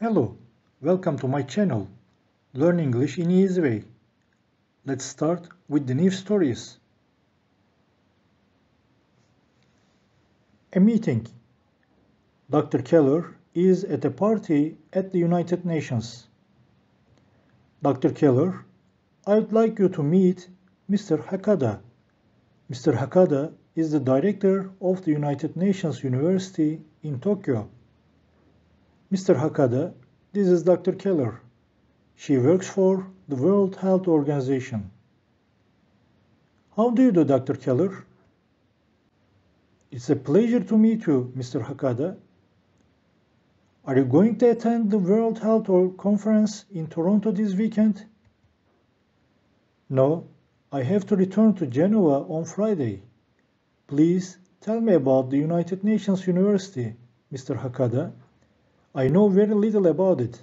Hello, welcome to my channel, Learn English in Easy Way. Let's start with the news stories. A meeting. Dr. Keller is at a party at the United Nations. Dr. Keller, I would like you to meet Mr. Hakada. Mr. Hakada is the director of the United Nations University in Tokyo. Mr. Hakada, this is Dr. Keller. She works for the World Health Organization. How do you do, Dr. Keller? It's a pleasure to meet you, Mr. Hakada. Are you going to attend the World Health Conference in Toronto this weekend? No, I have to return to Geneva on Friday. Please tell me about the United Nations University, Mr. Hakada. I know very little about it.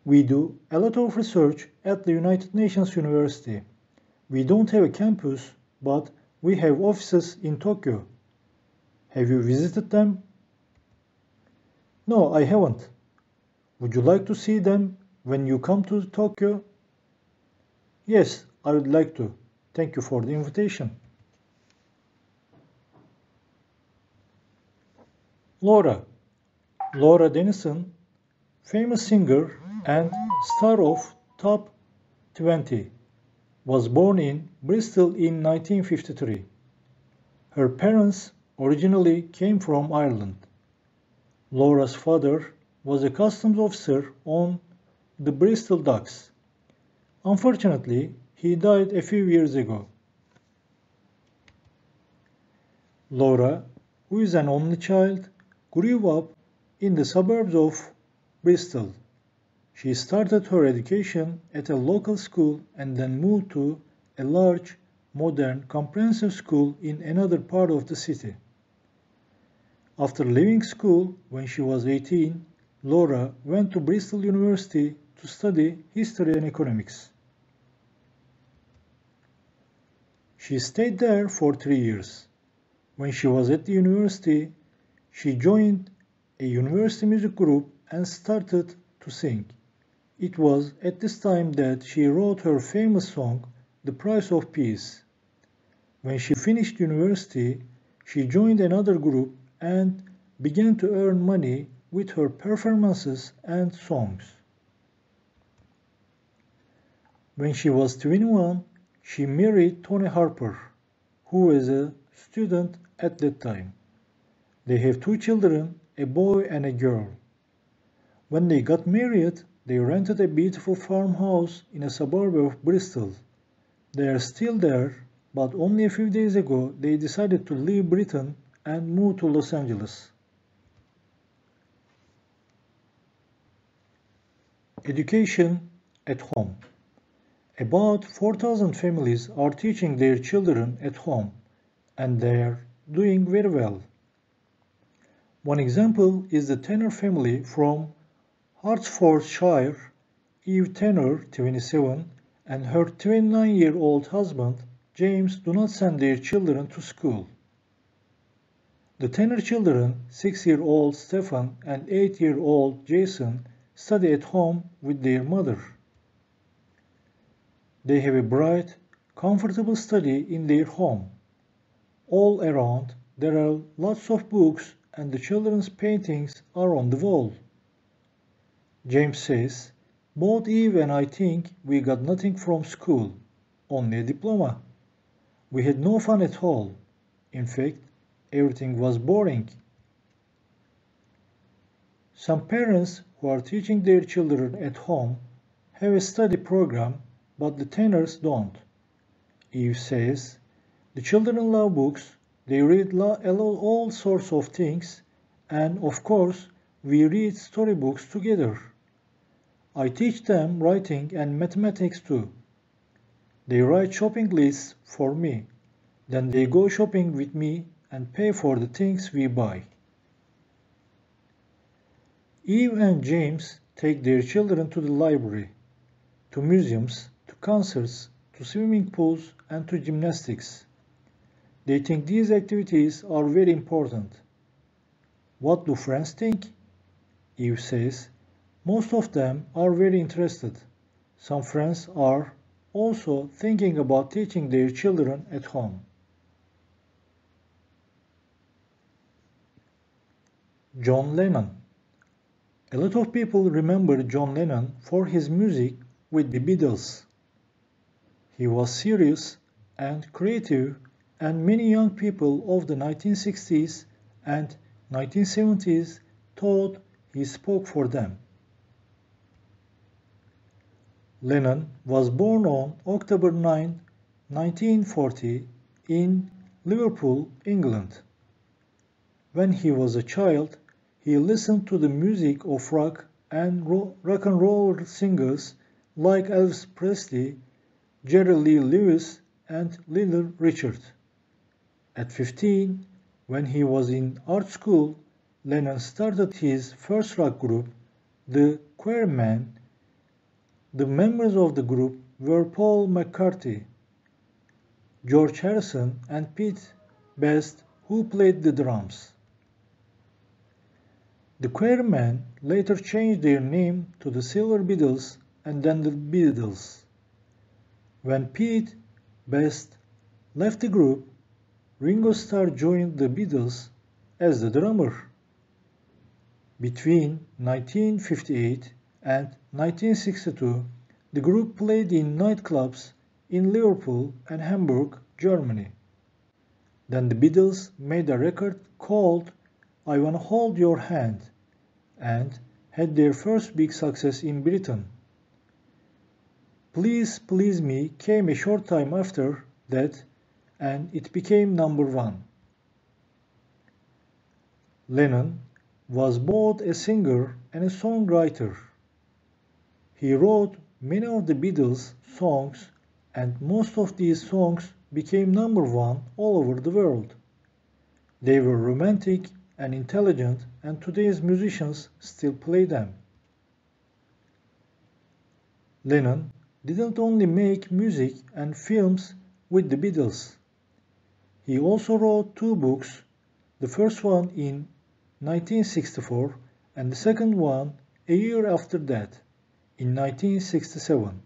We do a lot of research at the United Nations University. We don't have a campus, but we have offices in Tokyo. Have you visited them? No, I haven't. Would you like to see them when you come to Tokyo? Yes, I would like to. Thank you for the invitation. Laura. Laura Denison, famous singer and star of Top 20, was born in Bristol in 1953. Her parents originally came from Ireland. Laura's father was a customs officer on the Bristol docks. Unfortunately, he died a few years ago. Laura, who is an only child, grew up in the suburbs of Bristol. She started her education at a local school and then moved to a large, modern, comprehensive school in another part of the city. After leaving school when she was 18, Laura went to Bristol University to study history and economics. She stayed there for 3 years. When she was at the university, she joined a university music group and started to sing. It was at this time that she wrote her famous song, The Price of Peace. When she finished university, she joined another group and began to earn money with her performances and songs. When she was 21, she married Tony Harper, who was a student at that time. They have 2 children, a boy and a girl. When they got married, they rented a beautiful farmhouse in a suburb of Bristol. They are still there, but only a few days ago they decided to leave Britain and move to Los Angeles. Education at home. About 4,000 families are teaching their children at home, and they are doing very well. One example is the Tanner family from Hertfordshire. Eve Tanner, 27, and her 29-year-old husband, James, do not send their children to school. The Tanner children, 6-year-old Stephen and 8-year-old Jason, study at home with their mother. They have a bright, comfortable study in their home. All around, there are lots of books and the children's paintings are on the wall. James says, both Eve and I think we got nothing from school, only a diploma. We had no fun at all. In fact, everything was boring. Some parents who are teaching their children at home have a study program, but the Tanners don't. Eve says, the children love books, they read all sorts of things, and of course, we read storybooks together. I teach them writing and mathematics too. They write shopping lists for me. Then they go shopping with me and pay for the things we buy. Eve and James take their children to the library, to museums, to concerts, to swimming pools, and to gymnastics. They think these activities are very important. What do friends think? Eve says, most of them are very interested. Some friends are also thinking about teaching their children at home. John Lennon. A lot of people remember John Lennon for his music with the Beatles. He was serious and creative, and many young people of the 1960s and 1970s thought he spoke for them. Lennon was born on October 9, 1940 in Liverpool, England. When he was a child, he listened to the music of rock and roll singers like Elvis Presley, Jerry Lee Lewis, and Little Richard. At 15, when he was in art school, Lennon started his first rock group, the Quarrymen. The members of the group were Paul McCartney, George Harrison, and Pete Best, who played the drums. The Quarrymen later changed their name to the Silver Beatles and then the Beatles. When Pete Best left the group, Ringo Starr joined the Beatles as the drummer. Between 1958 and 1962, the group played in nightclubs in Liverpool and Hamburg, Germany. Then the Beatles made a record called I Wanna Hold Your Hand and had their first big success in Britain. Please Please Me came a short time after that and it became number one. Lennon was both a singer and a songwriter. He wrote many of the Beatles' songs, and most of these songs became number one all over the world. They were romantic and intelligent, and today's musicians still play them. Lennon didn't only make music and films with the Beatles. He also wrote two books, the first one in 1964 and the second one a year after that, in 1967.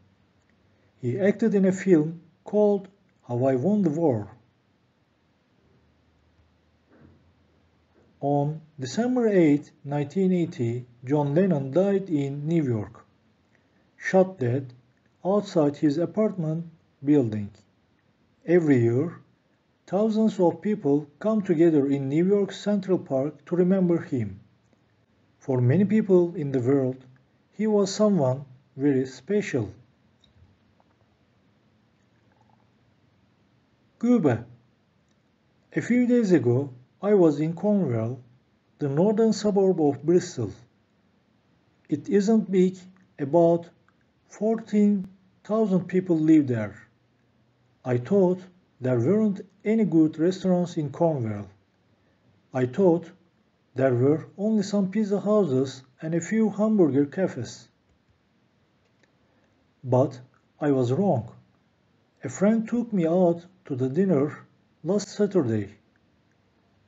He acted in a film called How I Won the War. On December 8, 1980, John Lennon died in New York, shot dead outside his apartment building. Every year, thousands of people come together in New York's Central Park to remember him. For many people in the world, he was someone very special. Cuba. A few days ago, I was in Cornwall, the northern suburb of Bristol. It isn't big, about 14,000 people live there. I thought there weren't any good restaurants in Cornwall. I thought there were only some pizza houses and a few hamburger cafes. But I was wrong. A friend took me out to the dinner last Saturday.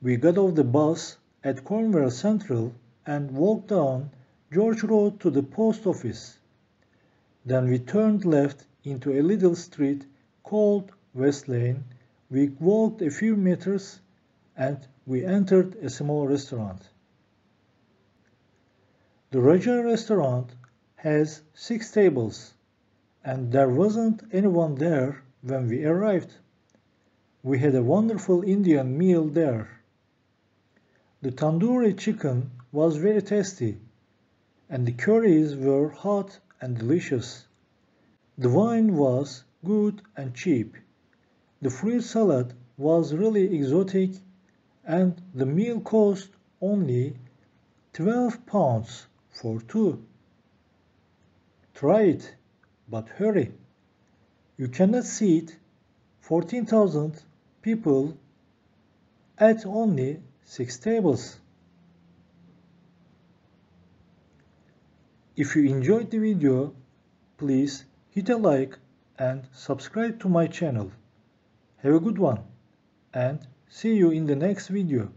We got off the bus at Cornwall Central and walked down George Road to the post office. Then we turned left into a little street called West Lane. We walked a few meters and we entered a small restaurant. The Roger restaurant has 6 tables, and there wasn't anyone there when we arrived. We had a wonderful Indian meal there. The tandoori chicken was very tasty, and the curries were hot and delicious. The wine was good and cheap. The fruit salad was really exotic, and the meal cost only £12 for 2. Try it, but hurry. You cannot seat 14,000 people at only 6 tables. If you enjoyed the video, please hit a like and subscribe to my channel. Have a good one and see you in the next video.